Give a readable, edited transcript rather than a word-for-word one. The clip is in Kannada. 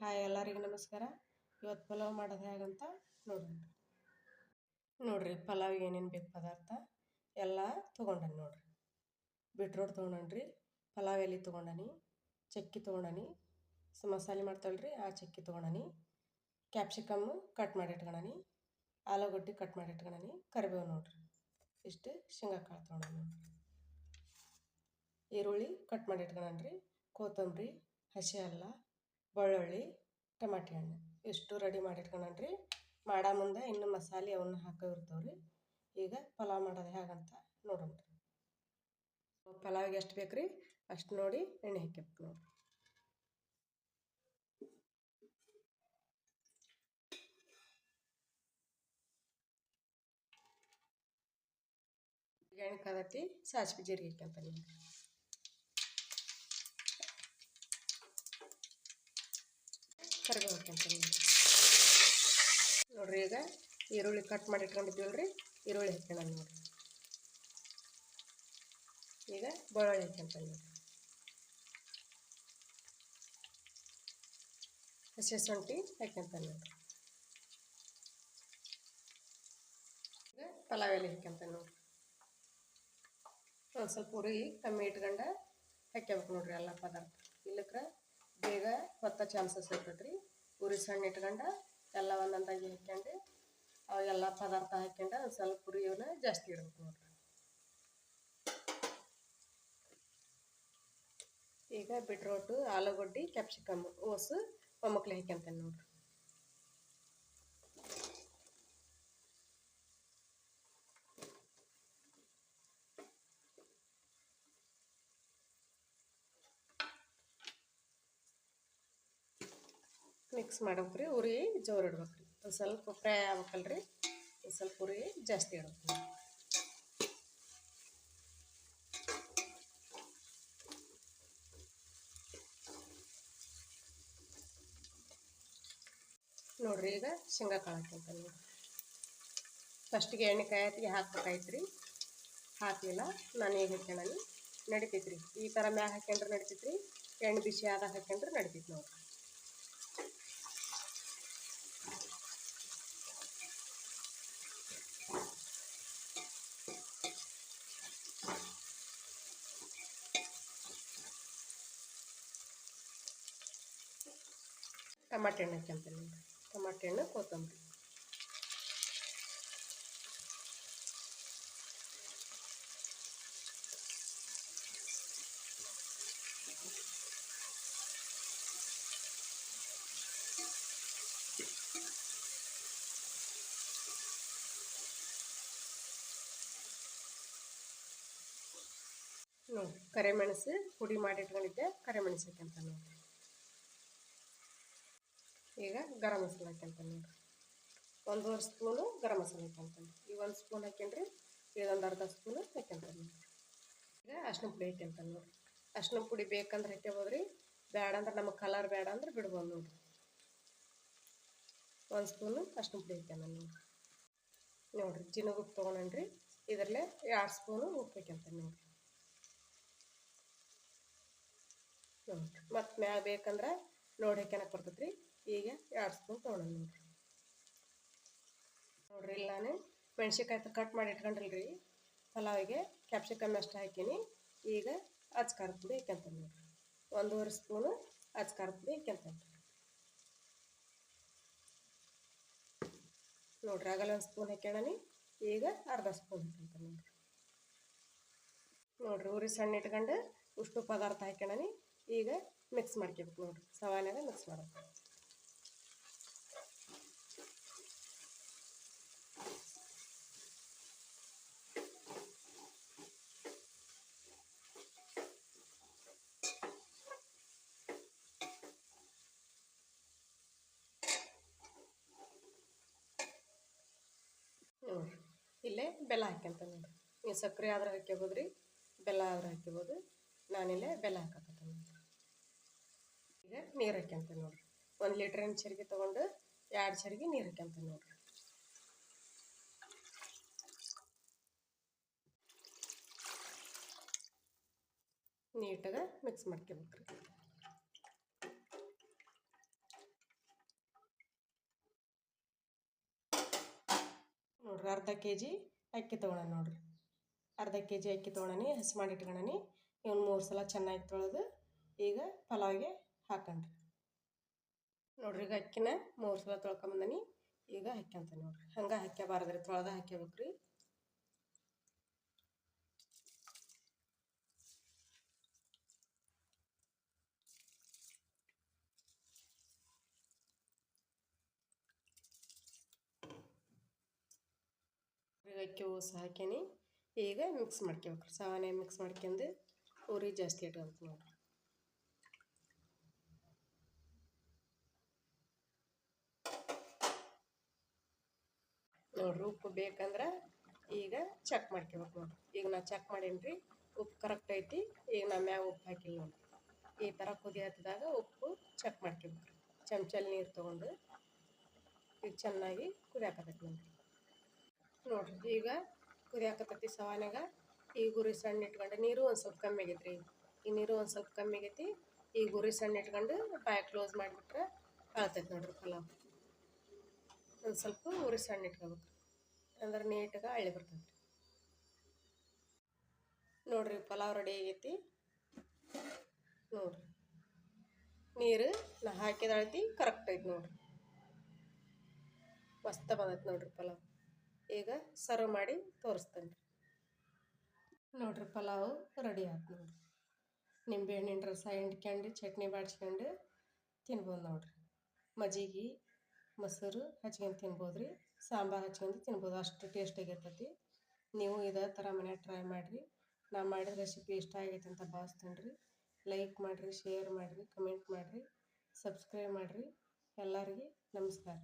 ಹಾಯ್ ಎಲ್ಲರಿಗೂ ನಮಸ್ಕಾರ. ಇವತ್ತು ಪಲಾವ್ ಮಾಡೋದು ಹೇಗಂತ ನೋಡ್ರಿ ಪಲಾವ್ ಏನೇನು ಬೇಕು ಪದಾರ್ಥ ಎಲ್ಲ ತೊಗೊಂಡನಿ ನೋಡ್ರಿ. ಬೀಟ್ರೋಟ್ ತೊಗೊಂಡ್ರಿ, ಪಲಾವ್ ಎಲೆ ತೊಗೊಂಡನಿ, ಚಕ್ಕಿ ತೊಗೊಂಡನಿ, ಮಸಾಲೆ ಮಾಡ್ತಾಳ್ರಿ ಆ ಚಕ್ಕಿ ತೊಗೊಂಡನಿ, ಕ್ಯಾಪ್ಸಿಕಮ್ಮು ಕಟ್ ಮಾಡಿ ಇಟ್ಕೊಂಡನಿ, ಆಲೂಗಡ್ಡೆ ಕಟ್ ಮಾಡಿ ಇಟ್ಕೊಂಡನಿ, ಕರಿಬೇವು ನೋಡ್ರಿ, ಇಷ್ಟು ಶೇಂಗಾ ಕಾಳು ತೊಗೊಂಡನಿ ನೋಡ್ರಿ, ಈರುಳ್ಳಿ ಕಟ್ ಮಾಡಿ ಇಟ್ಕೊಂಡ್ರಿ, ಕೊತ್ತಂಬರಿ, ಹಸಿ ಅಲ್ಲ, ಬೆಳ್ಳುಳ್ಳಿ, ಟಮಾಟಿ ಹಣ್ಣು ಇಷ್ಟು ರೆಡಿ ಮಾಡಿ ಇಟ್ಕೊಂಡ್ರಿ. ಮಾಡೋ ಮುಂದೆ ಇನ್ನು ಮಸಾಲೆ ಅವನ್ನ ಹಾಕೋವಿರ್ತಾವ್ರಿ. ಈಗ ಪಲಾವ್ ಮಾಡೋದು ಹೇಗಂತ ನೋಡೋಣ. ಪಲಾವಿಗೆ ಎಷ್ಟು ಬೇಕು ರೀ ಅಷ್ಟು ನೋಡಿ ಎಣ್ಣೆ ಹಾಕ್ಬೇಕು ನೋಡ್ರಿ. ಎಣ್ಣೆ ಕಾದತಿ, ಸಾಸಿವೆ ಜೀರಿಗೆ ಹಾಕ್ಯಂತ ನೋಡ್ರಿ. ಕರಿಬೇವು ಹಾಕ್ಯಂತ ನೋಡ್ರಿ. ಈಗ ಈರುಳ್ಳಿ ಕಟ್ ಮಾಡಿ ಇಟ್ಕೊಂಡಿದ್ದೀವಲ್ರಿ, ಈರುಳ್ಳಿ ಹಾಕ್ಯಣ ನೋಡ್ರಿ. ಈಗ ಬೆಳ್ಳುಳ್ಳಿ ಹಾಕ್ಯಂತ ನೋಡ್ರಿ, ಹಸಿ ಶುಂಠಿ ಹಾಕ್ಯಂತ ನೋಡ್ರಿ. ಈಗ ಪಲಾವ್ ಎಲೆ ಹಾಕ್ಯಂತ ನೋಡ್ರಿ. ಒಂದು ಸ್ವಲ್ಪ ಉರಿ ಕಮ್ಮಿ ಇಟ್ಕೊಂಡು ಹಾಕ್ಯಬೇಕು ನೋಡ್ರಿ ಎಲ್ಲ ಪದಾರ್ಥ. ಇಲ್ಲಕ್ರೆ ಬೇಗ ಹೊತ್ತ ಚಾನ್ಸಸ್ ಇರ್ತೈತ್ರಿ. ಉರಿ ಸಣ್ಣ ಇಟ್ಕೊಂಡು ಎಲ್ಲ ಒಂದೊಂದಾಗಿ ಹಾಕ್ಯಂಡು ಅವೆಲ್ಲ ಪದಾರ್ಥ ಹಾಕ್ಯಂಡು ಒಂದು ಸ್ವಲ್ಪ ಉರಿಯವನ್ನ ಜಾಸ್ತಿ ಇಡ್ಬೇಕು ನೋಡ್ರಿ. ಈಗ ಬೀಟ್ರೋಟು, ಆಲೂಗಡ್ಡೆ, ಕ್ಯಾಪ್ಸಿಕಮ್ ಓಸು ಒಮ್ಮಕ್ಲೆ ಹಾಕ್ಯಂತಾನೆ ನೋಡ್ರಿ. ಮಿಕ್ಸ್ ಮಾಡ್ಬೇಕ್ರಿ. ಉರಿ ಜೋರು ಇಡ್ಬೇಕ್ರಿ. ಒಂದು ಸ್ವಲ್ಪ ಫ್ರೈ ಆಗ್ಬೇಕಲ್ರಿ, ಒಂದು ಸ್ವಲ್ಪ ಉರಿ ಜಾಸ್ತಿ ಇಡ್ಬೇಕು ನೋಡ್ರಿ. ಈಗ ಶೇಂಗಾ ಕಾಳು ಹಾಕ್ಯಂತ ನೋಡ್ರಿ. ಫಸ್ಟಿಗೆ ಎಣ್ಣೆ ಕಾಯತ್ತಿಗೆ ಹಾಕ್ಬೇಕಾಯ್ತು, ಹಾಕಲಿಲ್ಲ. ನಾನು ಈಗ ಹಾಕ್ಯಣನಿ ನಡಿತೈತ್ರಿ. ಈ ಥರ ಮ್ಯಾಗ ಹಾಕ್ಯಂಡ್ರೆ ನಡಿತೈತ್ರಿ, ಎಣ್ಣೆ ಬಿಸಿ ಆದಾಗ ಹಾಕ್ಯಂಡ್ರೆ ನಡಿತೈತಿ ನೋಡ್ರಿ. ಟಮಾಟೆ ಹಣ್ಣು ಹಾಕ್ಯಂತೀನಿ ನೋಡ್ರಿ. ಟಮಾಟೆ ಹಣ್ಣು, ಕೊತ್ತಂಬರಿ, ನೋಡಿ ಕರಿಮೆಣಸು ಪುಡಿ ಮಾಡಿ ಇಟ್ಕೊಂಡಿದ್ದೆ, ಕರಿಮೆಣಸು ಹಾಕ್ಯಂತ ನೋಡ್ರಿ. ಈಗ ಗರಂ ಮಸಾಲೆ ಹಾಕ್ಯಂತ ನೋಡ್ರಿ. 1.5 ಸ್ಪೂನು ಗರಂ ಮಸಾಲೆ ಹಾಕ್ಯಂತಾನೆ. ಈಗ 1 ಸ್ಪೂನ್ ಹಾಕ್ಯಂಡ್ರಿ, ಇದೊಂದು ಅರ್ಧ ಸ್ಪೂನು ಹಾಕ್ಯಂತಾನೆ ನೋಡ್ರಿ. ಈಗ ಅರ್ಶಿನ ಪುಡಿ ಹಾಕ್ಯಂತಾನೆ ನೋಡ್ರಿ. ಅರ್ಶಿನ ಪುಡಿ ಬೇಕಂದ್ರೆ ಹಾಕ್ಯಬೋದ್ರಿ, ಬೇಡ ಅಂದ್ರೆ ನಮಗೆ ಕಲರ್ ಬೇಡ ಅಂದ್ರೆ ಬಿಡ್ಬೋದು ನೋಡ್ರಿ. 1 ಸ್ಪೂನು ಅರ್ಶಿನ ಪುಡಿ ಹಾಕ್ಯಾನ ನೋಡ್ರಿ. ನೋಡ್ರಿ ಜಿನಗ ಉಪ್ಪು ತೊಗೊಂಡ್ರಿ, ಇದರಲ್ಲೇ 2 ಸ್ಪೂನು ಉಪ್ಪು ಹಾಕ್ಯಂತಾನೆ ನೋಡ್ರಿ. ನೋಡ್ರಿ ಮತ್ತು ಮ್ಯಾಗ ಬೇಕಂದ್ರೆ ನೋಡಿ ಹಾಕ್ಯನಕ್ಕೆ ಬರ್ತೈತ್ರಿ. ಈಗ 2 ಸ್ಪೂನ್ ತೊಗೊಂಡು ನೋಡ್ರಿ. ನೋಡ್ರಿ ಇಲ್ಲಿ ನಾನು ಮೆಣ್ಸಿನ್ಕಾಯಿ ಕಟ್ ಮಾಡಿ ಇಟ್ಕೊಂಡ್ರಲ್ರಿ ಪಲಾವಿಗೆ, ಕ್ಯಾಪ್ಸಿಕಮ್ ಅಷ್ಟು ಹಾಕೀನಿ. ಈಗ ಅಚ್ಚ ಖಾರದ ಪುಡಿ ಹಾಕ್ಯಂತಾನೆ ನೋಡ್ರಿ. 1.5 ಸ್ಪೂನು ಅಚ್ಚ ಖಾರದ ಪುಡಿ ಹಾಕ್ಯಂತಾನೆ ನೋಡ್ರಿ. ಆಗಲ್ಲ 1 ಸ್ಪೂನ್ ಹಾಕ್ಯಣನಿ, ಈಗ ಅರ್ಧ ಸ್ಪೂನ್ ಹಾಕ್ಯಂತಾನೆ ನೋಡ್ರಿ. ನೋಡ್ರಿ ಉರಿ ಸಣ್ಣ ಇಟ್ಕೊಂಡು ಉಷ್ಟು ಪದಾರ್ಥ ಹಾಕ್ಯಣನಿ. ಈಗ ಮಿಕ್ಸ್ ಮಾಡ್ಕೋಬೇಕು ನೋಡ್ರಿ, ಸವಾನ್ಯಾಗ ಮಿಕ್ಸ್ ಮಾಡಬೇಕು. ನೋಡ್ರಿ ಇಲ್ಲೇ ಬೆಲ್ಲ ಹಾಕ್ಯಂತ ನೋಡ್ರಿ. ನೀವು ಸಕ್ಕರೆ ಆದ್ರೆ ಹಾಕ್ಯಬೋದ್ರಿ, ಬೆಲ್ಲ ಆದ್ರೆ ಹಾಕ್ಯಬೋದು. ನಾನಿಲ್ಲೇ ಬೆಲ್ಲ ಹಾಕಕತ್ತ ನೋಡ್ರಿ. ಈಗ ನೀರು ಹಾಕ್ಯಂತ ನೋಡ್ರಿ. 1 ಲೀಟ್ರಿನ ಚರಿಗೆ ತೊಗೊಂಡು 2 ಚರಿಗೆ ನೀರು ಹಾಕ್ಯಂತ ನೋಡ್ರಿ. ನೀಟಾಗಿ ಮಿಕ್ಸ್ ಮಾಡ್ಕೋಬೇಕ್ರಿ. ನೋಡ್ರಿ ಅರ್ಧ ಕೆ ಜಿ ಅಕ್ಕಿ ತೊಗೊಳೋಣ ನೋಡ್ರಿ. ಅರ್ಧ ಕೆ ಜಿ ಅಕ್ಕಿ ತೊಗೊಳನಿ, ಹಸಿ ಮಾಡಿ ಇಟ್ಕೊಳನಿ. ಇವ್ನು 3 ಸಲ ಚೆನ್ನಾಗಿ ತೊಳೆದು ಈಗ ಪಲಾವಿಗೆ ಹಾಕಣ್ರಿ. ನೋಡ್ರಿ ಈಗ ಅಕ್ಕಿನ 3 ಸಲ ತೊಳ್ಕೊಂಬಂದನಿ. ಈಗ ಹಾಕ್ಯಂತ ನೋಡ್ರಿ. ಹಂಗೆ ಹಾಕ್ಯಬಾರ್ದ್ರಿ, ತೊಳೆದ ಹಾಕ್ಯಬೇಕ್ರಿ. ಈಗ ಅಕ್ಕಿ ಊಸ ಹಾಕ್ಯಾನಿ. ಈಗ ಮಿಕ್ಸ್ ಮಾಡ್ಕೊಬೇಕ್ರಿ. ಸಾವನೆ ಮಿಕ್ಸ್ ಮಾಡ್ಕೊಂಡು ಉರಿ ಜಾಸ್ತಿ ಇಟ್ಕೊಂತ ನೋಡ್ರಿ. ನೋಡ್ರಿ ಉಪ್ಪು ಬೇಕಂದ್ರೆ ಈಗ ಚೆಕ್ ಮಾಡ್ಕೊಬೇಕು ನೋಡ್ರಿ. ಈಗ ನಾ ಚೆಕ್ ಮಾಡೀನಿ, ಉಪ್ಪು ಕರೆಕ್ಟ್ ಐತಿ. ಈಗ ನಾ ಮ್ಯಾಗ ಉಪ್ಪು ಹಾಕಿಲ್ಲ ನೋಡ್ರಿ. ಈ ಥರ ಕುದಿ ಹತ್ತಿದಾಗ ಉಪ್ಪು ಚೆಕ್ ಮಾಡ್ಕೊಬೇಕ್ರಿ. ಚಮಚಲ್ಲಿ ನೀರು ತೊಗೊಂಡು ಈಗ ಚೆನ್ನಾಗಿ ಕುದಿಯಾಕತ್ತೈತಿ ನೋಡ್ರಿ. ಈಗ ಕುದಿಯಾಕತ್ತೈತಿ ಸವಾನ್ಯಾಗ. ಈಗ ಉರಿ ಸಣ್ಣ ಇಟ್ಕೊಂಡು ನೀರು ಒಂದು ಸ್ವಲ್ಪ ಕಮ್ಮಿ ಆಗೈತ್ರಿ. ಈ ನೀರು ಒಂದು ಸ್ವಲ್ಪ ಕಮ್ಮಿ ಆಗೈತಿ. ಈಗ ಉರಿ ಸಣ್ಣ ಇಟ್ಕೊಂಡು ಬಾಯಿ ಕ್ಲೋಸ್ ಮಾಡಿಬಿಟ್ರೆ ಆಳ್ತೈತಿ ನೋಡ್ರಿ ಪಲಾವ್. ಒಂದು ಸ್ವಲ್ಪ ಉರಿ ಸಣ್ಣ ಇಟ್ಕೋಬೇಕು, ಅಂದ್ರೆ ನೀಟಾಗಿ ಅಳ್ಳಿ ಬರ್ತೈತಿ ನೋಡ್ರಿ. ಪಲಾವ್ ರೆಡಿ ಆಗೈತಿ ನೋಡ್ರಿ. ನೀರು ನಾ ಹಾಕಿದ ಅಳತಿ ಕರೆಕ್ಟ್ ಐತಿ ನೋಡ್ರಿ. ಮಸ್ತ್ ಬಂದೈತಿ ನೋಡ್ರಿ ಪಲಾವ್. ಈಗ ಸರ್ವ್ ಮಾಡಿ ತೋರಿಸ್ತೇನೆ ನೋಡ್ರಿ. ಪಲಾವ್ ರೆಡಿ ಆಯ್ತು ನೋಡ್ರಿ. ನಿಂಬೆಹಣ್ಣಿನ ರಸ ಹಿಂಡ್ಕೊಂಡು ಚಟ್ನಿ ಬಾಡ್ಸ್ಕೊಂಡು ತಿನ್ಬೋದು ನೋಡ್ರಿ. ಮಜ್ಜಿಗೆ ಮೊಸರು ಹಚ್ಕೊಂಡು ತಿನ್ಬೋದು ರೀ. ಸಾಂಬಾರು ಹಚ್ಕೊಂಡು ತಿನ್ಬೋದು. ಅಷ್ಟು ಟೇಸ್ಟಾಗಿರ್ತೈತಿ. ನೀವು ಇದೇ ಥರ ಮನ್ಯಾಗ ಟ್ರೈ ಮಾಡಿರಿ. ನಾ ಮಾಡಿದ ರೆಸಿಪಿ ಇಷ್ಟ ಆಗೈತೆ ಅಂತ ಭಾವಿಸ್ತೇನೆ ರೀ. ಲೈಕ್ ಮಾಡಿರಿ, ಶೇರ್ ಮಾಡಿರಿ, ಕಮೆಂಟ್ ಮಾಡಿರಿ, ಸಬ್ಸ್ಕ್ರೈಬ್ ಮಾಡಿರಿ. ಎಲ್ಲರಿಗೆ ನಮಸ್ಕಾರ.